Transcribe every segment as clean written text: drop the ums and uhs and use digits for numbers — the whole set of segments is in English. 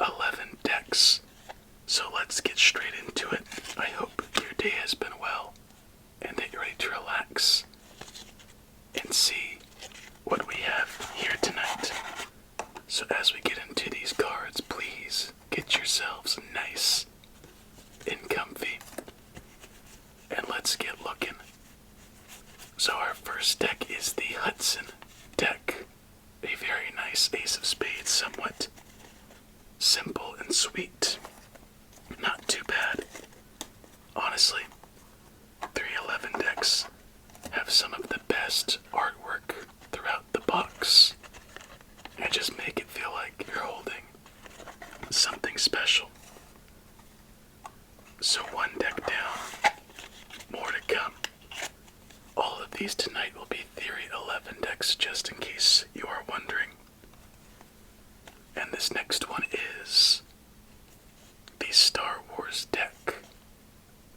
11 decks. So let's get straight into it. I hope your day has been well and that you're ready to relax and see what we have here tonight. So as we get into these cards, please get yourselves nice and comfy and let's get looking. So our first deck is the Hudson deck. A very nice Ace of Spades, somewhat simple and sweet. Not too bad. Honestly, 311 decks have some of the best artwork throughout the box. And just make it feel like you're holding something special. So one deck down, more to come. All of these tonight will be Theory 11 decks, just in case you are wondering. And this next one is the Star Wars deck,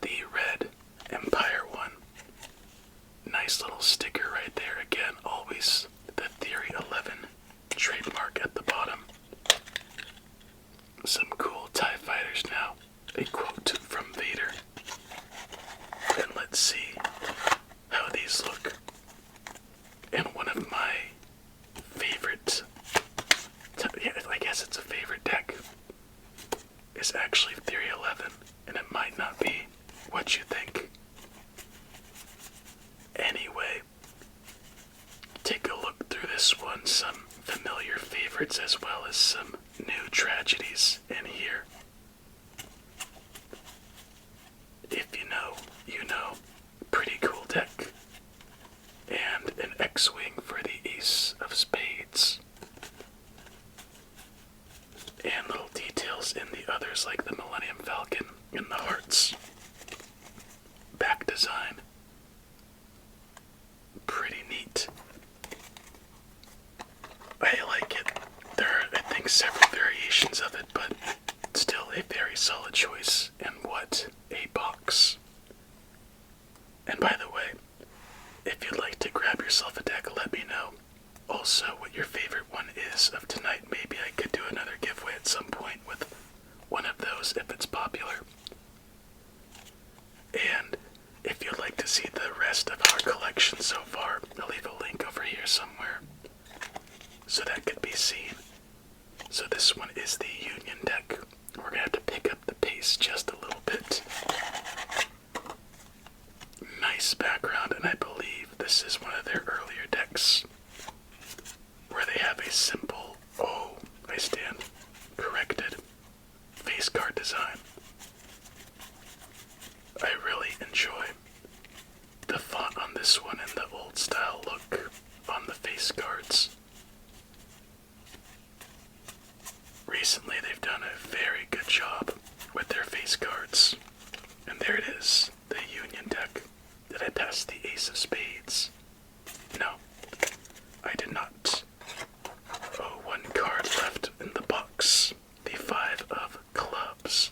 the Red Empire one. Nice little sticker right there. Again, always the Theory 11 trademark at the bottom. Some cool TIE fighters now. A quote from Vader. And let's see how these look. And one of my favorite, I guess it's a favorite deck, is actually Theory 11, and it might not be what you think. Anyway, take a look through this one. Some familiar favorites as well as some new tragedies in here. If you know, you know. Pretty cool deck. And an X-Wing for the Ace of Spades. And little details in the others like the Millennium Falcon and the hearts. Back design. Pretty neat. I like it. There are, I think, several variations of it, but still a very solid choice. And what a box. And by the way, if you'd like to grab yourself a deck, let me know. Also, what your favorite one is of tonight. Maybe I could do another giveaway at some point with one of those if it's popular. And if you'd like to see the rest of our collection so far, I'll leave a link over here somewhere so that could be seen. So this one is the Union deck. We're going to have to pick up the pace just a little bit. Nice background, and I believe this is one of their earlier decks where they have a simple, I stand corrected, face card design. I really enjoy the font on this one and the old style look on the face cards. Recently they've done a very good job with their face cards. And there it is, the Union deck. Did I pass the Ace of Spades? No, I did not. Oh, one card left in the box. The 5 of Clubs.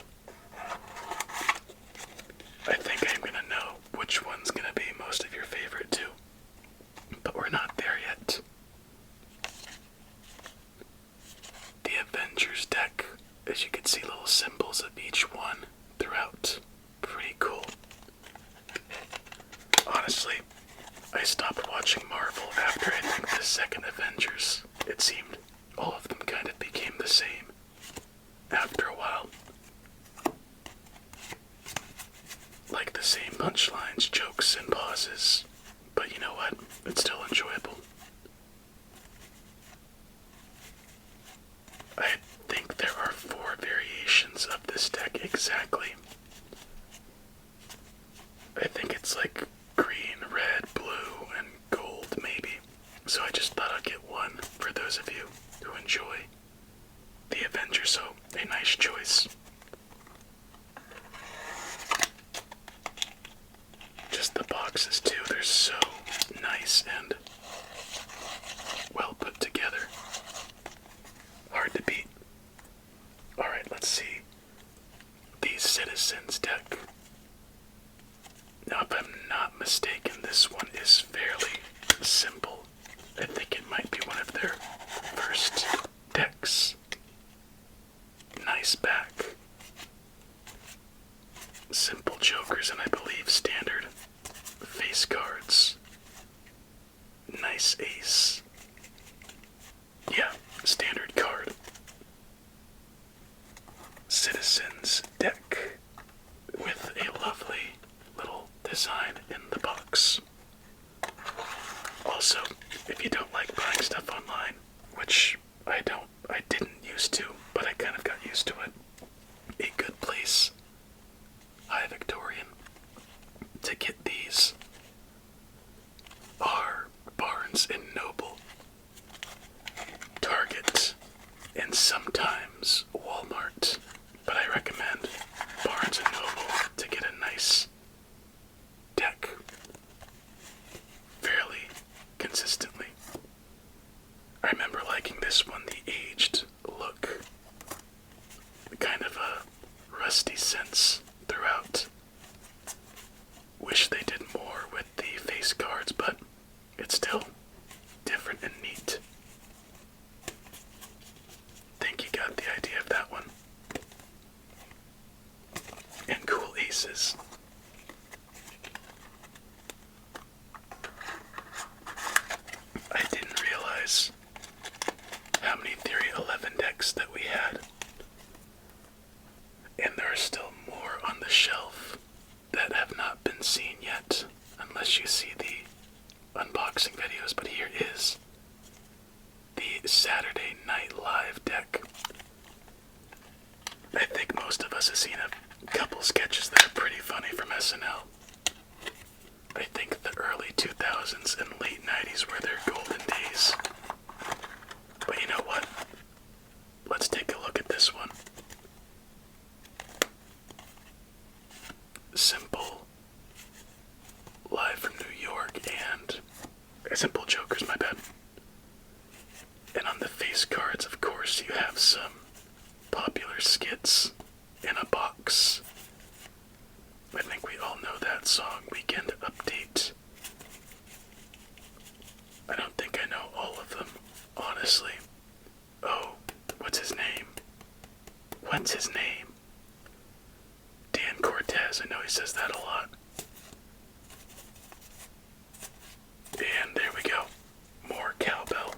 I think I'm gonna know which one's gonna be most of your favorite too. But we're not there yet. The Avengers deck. As you can see, little symbols of each one throughout. Pretty cool. Honestly, I stopped watching Marvel after I think the second Avengers. It seemed all of them kind of became the same after a while. Like the same punchlines, jokes, and pauses. But you know what? It's still enjoyable. I think there are 4 variations of this deck exactly. I think it's like green, red, blue, and gold maybe. So I just thought I'd get one for those of you who enjoy the Avengers, so a nice choice. Just the boxes too, they're so nice and well put together. Hard to beat. Alright, let's see. The Citizens deck. Now, if I'm not mistaken, this one is fairly simple. I think it might be one of their first decks. nice back. Simple jokers and I believe standard face cards. Nice ace. Yeah, standard card. Citizens deck with a lovely little design in the box. Also, if you don't like buying stuff online, which I didn't used to, but I kind of got used to it, a good place, High Victorian, to get these are Barnes and Noble, Target, and sometimes Walmart, but I recommend Barnes and Noble to get a nice deck fairly consistently. I remember liking this one, the aged look, kind of a rusty sense throughout. Wish they did more with the face cards, but it's still different and neat. Think you got the idea of that one. And cool aces. I didn't realize how many Theory 11 decks that we had. And there are still more on the shelf that have not been seen yet, unless you see the unboxing videos, but here is the Saturday Night Live deck. I think most of us have seen a couple sketches that are pretty funny from SNL. I think the early 2000s and late 90s were their golden days. But you know what? Let's take a look at this one. Simple, live from New York, and Simple Jokers, my bad. And on the face cards, of course, you have some popular skits in a box. I think we all know that song, Weekend Update. I don't think I know all of them, honestly. Oh, what's his name? What's his name? Dan Cortez, I know he says that a lot. And there we go. More cowbell.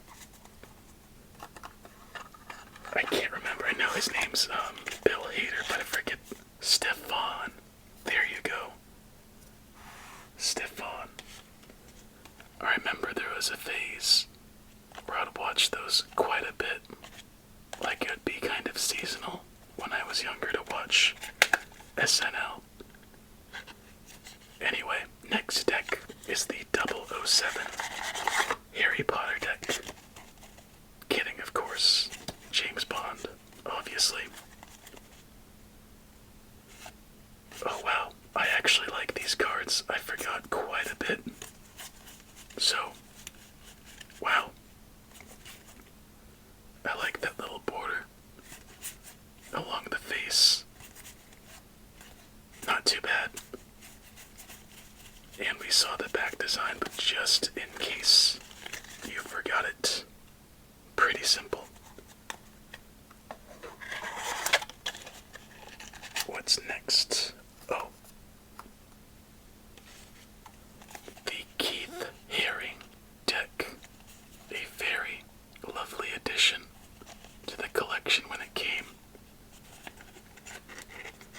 I can't remember. I know his name's Bill Hader, but I forget. Stefan. There you go. Stefan. I remember there was a phase where I'd watch those quite a bit. Like it would be kind of seasonal when I was younger to watch SNL. Anyway, next deck is the 007 Harry Potter deck. Kidding, of course. James Bond, obviously. Oh wow, I actually like these cards. I forgot quite a bit. So, wow. I like that little border along the face. Not too bad. And we saw the back design, but just in case you forgot it, pretty simple. What's next? Oh. The Keith Haring deck. A very lovely addition to the collection when it came.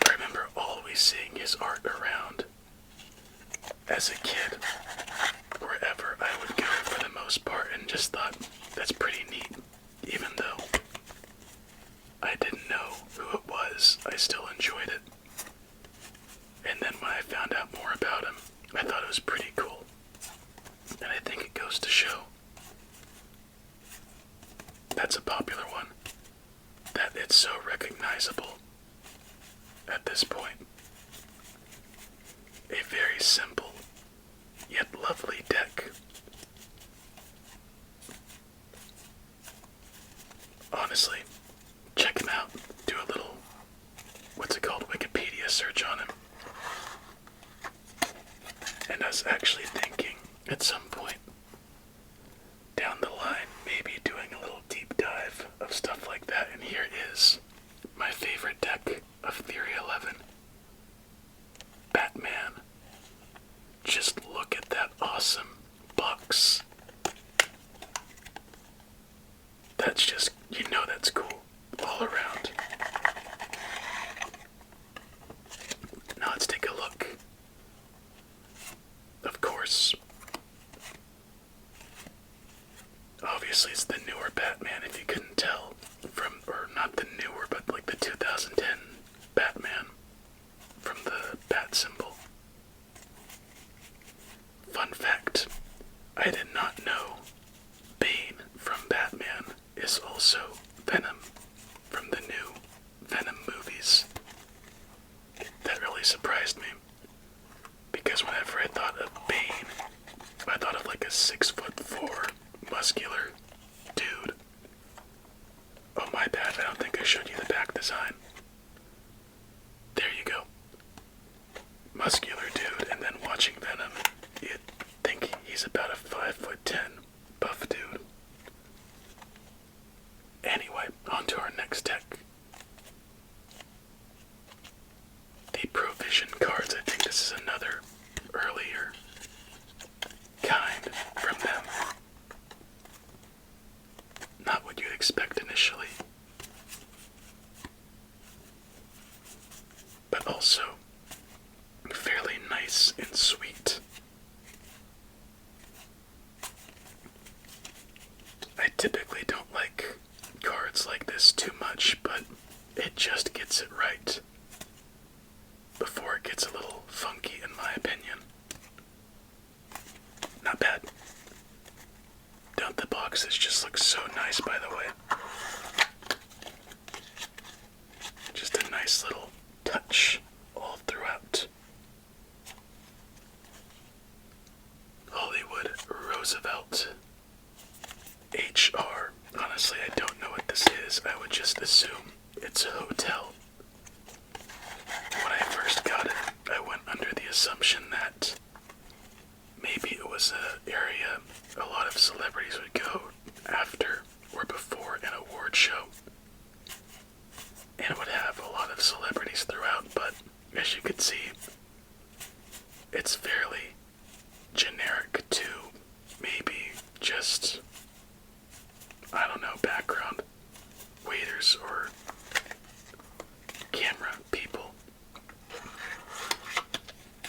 I remember always seeing his art around as a kid, wherever I would go for the most part, and just thought, that's pretty neat. Even though I didn't know who it was, I still enjoyed it. And then when I found out more about him, I thought it was pretty cool. And I think it goes to show that's a popular one, that it's so recognizable at this point. A very simple, yet lovely deck. Honestly, check him out. Do a little, what's it called, Wikipedia search on him. And I was actually thinking, at some point, down the line, maybe doing a little deep dive of stuff like that. And here is my favorite You know that's cool all around. Now let's take a look. Of course, obviously it's the newer Batman, if you couldn't tell from, or not the newer, but like the 2010 Batman from the bat symbol. Fun fact, I did not know Bane from Batman is also Venom from the new Venom movies. That really surprised me, because whenever I thought of Bane, I thought of like a 6'4" muscular dude. Oh my bad, I don't think I showed you the back design. There you go. Muscular dude, and then watching Venom, you'd think he's about a 5'10" buff dude. Anyway, on to our next tech. The Provision cards, I think this is another earlier kind from them. Not what you'd expect initially, but also fairly nice and sweet. I typically don't like cards like this too much, but it just gets it right before it gets a little funky, in my opinion. Not bad. Don't the boxes just look so nice, by the way? Just a nice little touch all throughout. Hollywood Roosevelt. HR. Honestly, I don't know what this is. I would just assume it's a hotel. When I first got it, I went under the assumption that maybe it was an area a lot of celebrities would go after or before an award show, and it would have a lot of celebrities throughout, but as you can see, it's fairly generic to maybe just, I don't know, background waiters or camera people.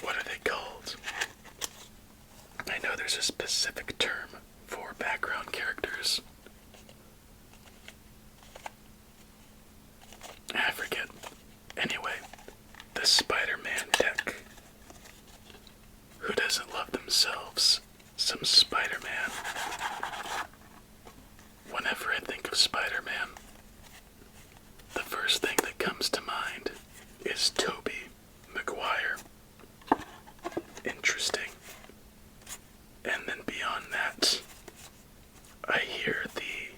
What are they called? I know there's a specific term for background characters. I forget. Anyway, the Spider-Man deck. Who doesn't love themselves some Spider-Man? Whenever I think of Spider-Man, the first thing that comes to mind is Tobey Maguire. Interesting. And then beyond that, I hear the,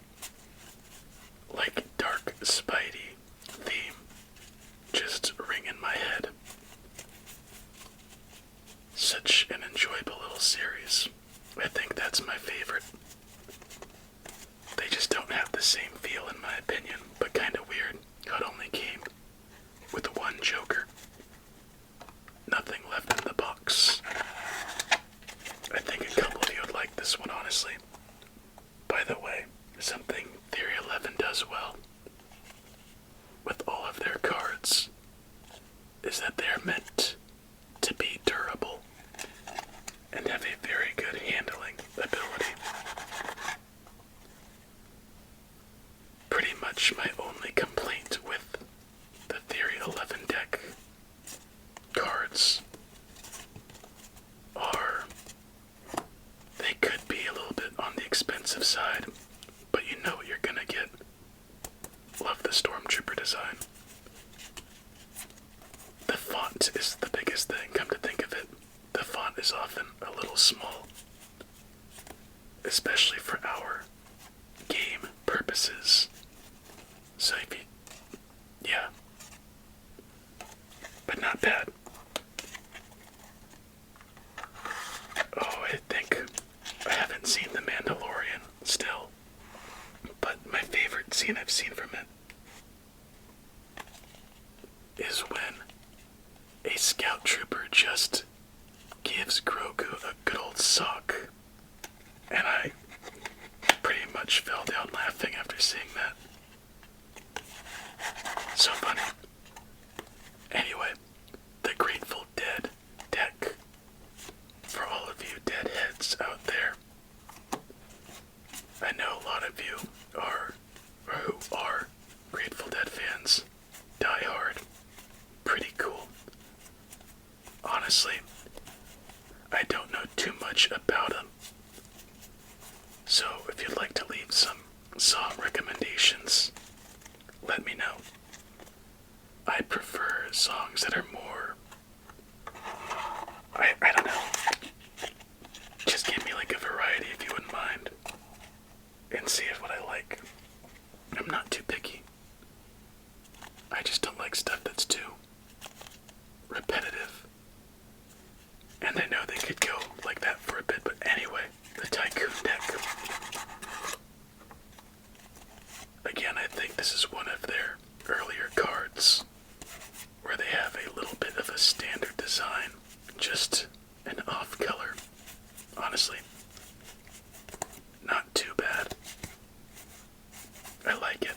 like, dark Spidey theme just ring in my head. Such an enjoyable little series. I think that's my favorite. They just don't have the same feel, in my opinion, but kinda weird how it only came with one Joker. Nothing left in the box. I think a couple of you would like this one, honestly. By the way, something Theory 11 does well with all of their cards is that they're meant to be durable and have a very good handling ability. Pretty much my only complaint with the Theory 11 deck cards are they could be a little bit on the expensive side, but you know what you're gonna get. Love the Stormtrooper design. The font is the biggest thing, come to think of it. The font is often a little small, especially for our game purposes. So if you, yeah, but not bad. Oh, I think I haven't seen The Mandalorian still, but my favorite scene I've seen from it is when a scout trooper just gives Grogu a good old sock, and I pretty much fell down laughing after seeing that. Grateful Dead fans. Die Hard. Pretty cool. Honestly, I don't know too much about them. So if you'd like to leave some song recommendations, let me know. I prefer songs that are more, I don't know. Just give me like a variety if you wouldn't mind. And see if what I like. I'm not too picky. I just don't like stuff that's too repetitive. And I know they could go like that for a bit, but anyway, the Tycoon deck. Again, I think this is one of their earlier cards where they have a little bit of a standard design, just an off color. Honestly, not too bad. I like it.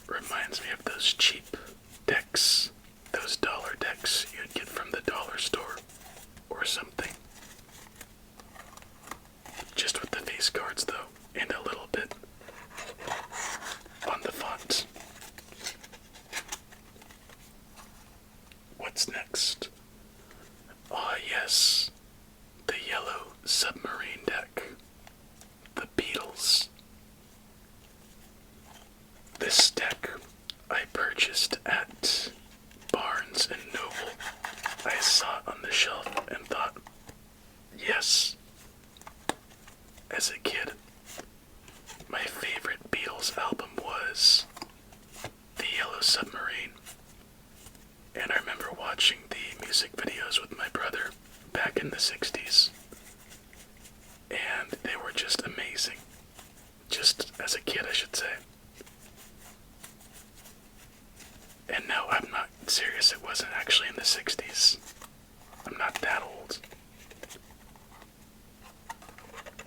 Reminds me of those cheap decks, those dollar decks you'd get from the dollar store or something. Just with the face cards though, and a little bit on the font. What's next? Ah, yes, the Yellow Submarine deck. The Beatles. This deck I purchased at Barnes and Noble. I saw it on the shelf and thought, yes. As a kid, my favorite Beatles album was The Yellow Submarine. And I remember watching the music videos with my brother back in the 60s. And they were just amazing. Just as a kid, I should say. And no, I'm not serious, it wasn't actually in the 60s. I'm not that old.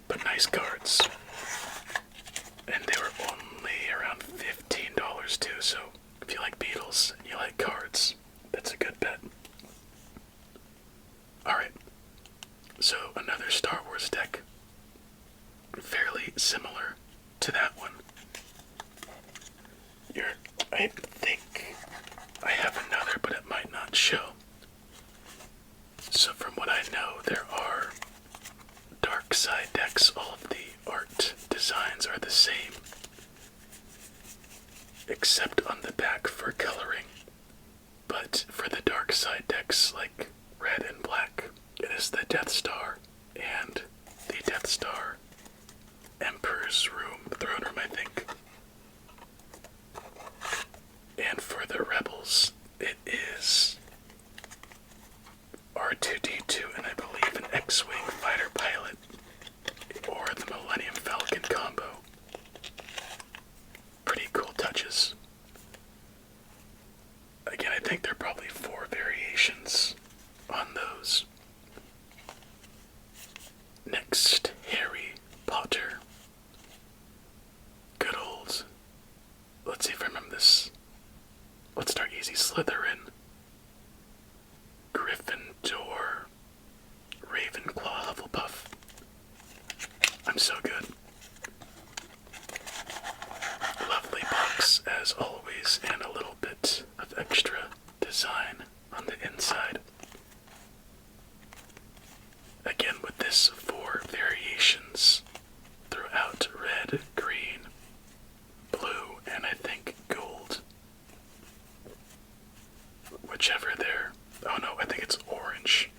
But nice cards. And they were only around $15 too, so if you like Beatles and you like cards, that's a good bet. Alright, so another Star Wars deck. Fairly similar to that one. I think I have another, but it might not show. So from what I know, there are dark side decks. All of the art designs are the same, except on the back for coloring. But for the dark side decks, like red and black, it is the Death Star and the Death Star Emperor's Throne Room, I think. And for the Rebels, it is R2-D2 and I believe an X-Wing fighter pilot, or the Millennium Falcon combo. Pretty cool touches. Again, I think there are probably 4 variations on those. Next, Harry Potter. Good old. Let's see if I remember this. Let's start easy. Slytherin, Gryffindor, Ravenclaw, Hufflepuff. I'm so good. Lovely box as always, and a little bit of extra design on the inside. Again with this 4 variations throughout: red, green, blue, and I think gold. Whichever there. Oh no, I think it's orange.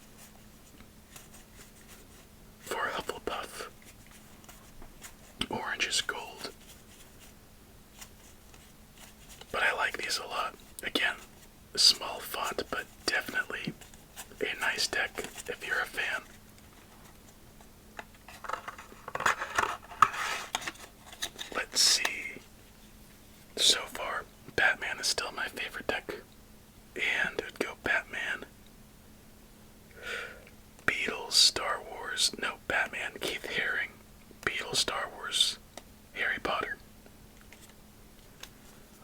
For Hufflepuff. Orange is gold. But I like these a lot. Again, a small font, but definitely a nice deck if you're a fan. Let's see. So far, Batman is still my favorite deck. And it would go Batman, Beatles, Star Wars, no, Batman, Keith Haring, Beatles, Star Wars, Harry Potter.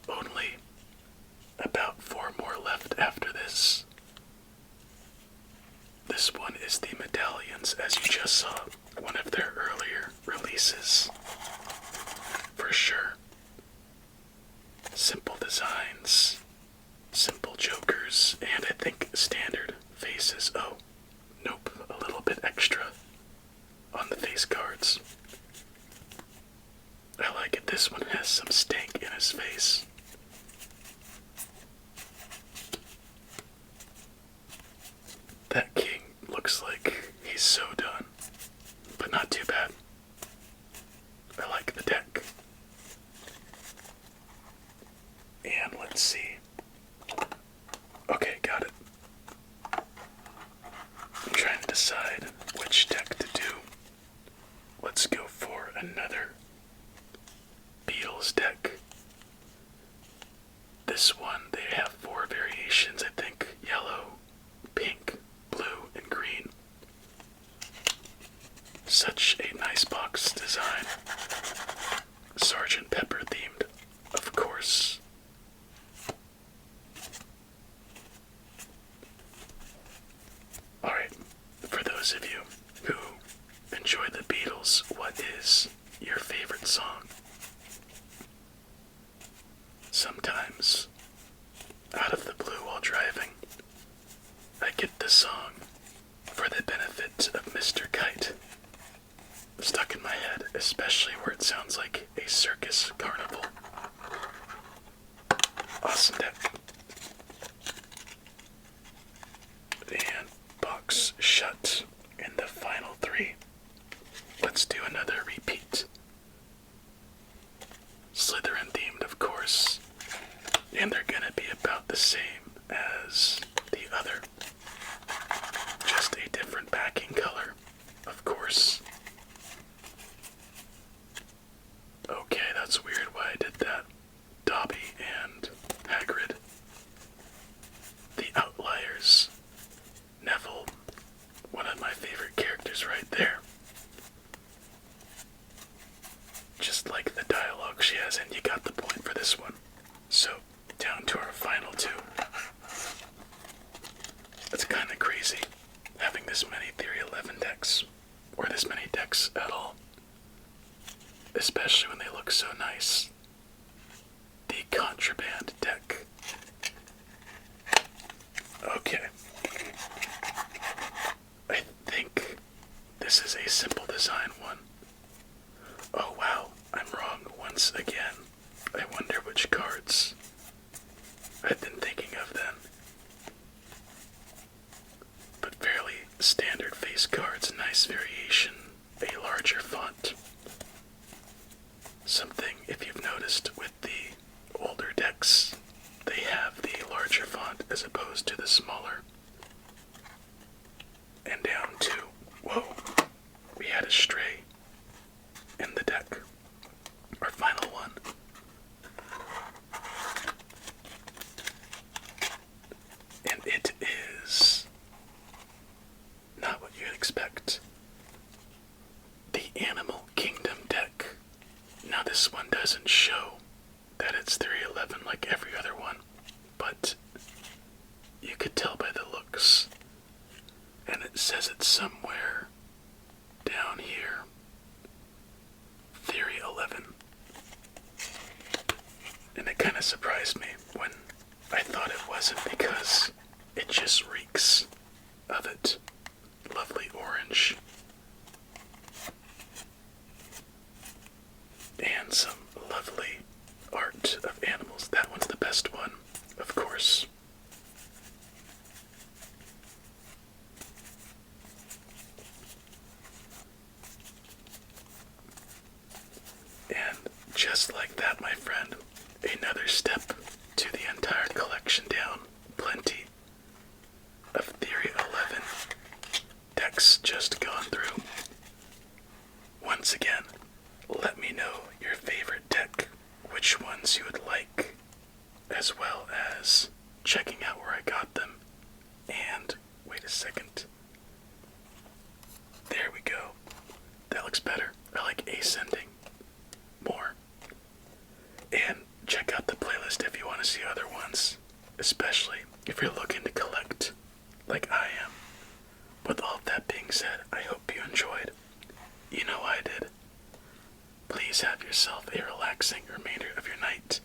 Only about 4 more left after this. This one is the Medallions, as you just saw, one of their earlier releases. For sure. simple designs, simple jokers, and I think standard faces. Oh, nope, a little bit extra on the face cards. I like it. This one has some stank in his face. That king looks like he's so done, but not too bad. I like the deck. And let's see. Okay, got it. I'm trying to decide which deck to do. Let's go for another Beatles deck. This one, they have 4 variations, I think. Yellow, pink, blue, and green. Such a nice box design. Sgt. Pepper themed, of course. Alright, for those of you who enjoy the Beatles, what is your favorite song? Sometimes, out of the blue while driving, I get the song For the Benefit of Mr. Kite stuck in my head, especially where it sounds like a circus carnival. Awesome deck. And box shut in the final 3. Let's do another repeat. Slytherin themed, of course, and they're gonna be about the same as the other. Just a different backing color, of course. Okay, that's weird why I did that. Dobby and Hagrid. The Outliers. Neville, one of my favorite characters right there. Just like the dialogue she has, and you got the point for this one. So, down to our final 2. It's kinda crazy having this many Theory 11 decks, or this many decks at all. Especially when they look so nice. The Contraband deck. Okay. I think this is a simple design one. Oh wow, I'm wrong once again. I wonder which cards I've been thinking of then. But fairly standard face cards, nice variation, a larger font. Something, if you've noticed, with the older decks, they have the larger font as opposed to the smaller. And down to, whoa, we had a stray in the deck. Our final one. And it is not what you'd expect. The Animal Kingdom deck. Now this one doesn't show that it's 311 like every other one, but you could tell by the looks. And it says it somewhere down here. Theory 11. And it kind of surprised me when I thought it wasn't, because it just reeks of it. Lovely orange. And some lovely art of animals. That one's the best one, of course. And just like that, my friend, another step to the entire collection down. Plenty of Theory 11 decks just gone through. Once again, let me know your favorite deck, which ones you would like, as well as checking out where I got them. And, wait a second. There we go. That looks better. I like ascending more. And check out the playlist if you want to see other ones, especially if you're looking to collect like I am. With all of that being said, I hope you enjoyed. You know I did. Please have yourself a relaxing remainder of your night,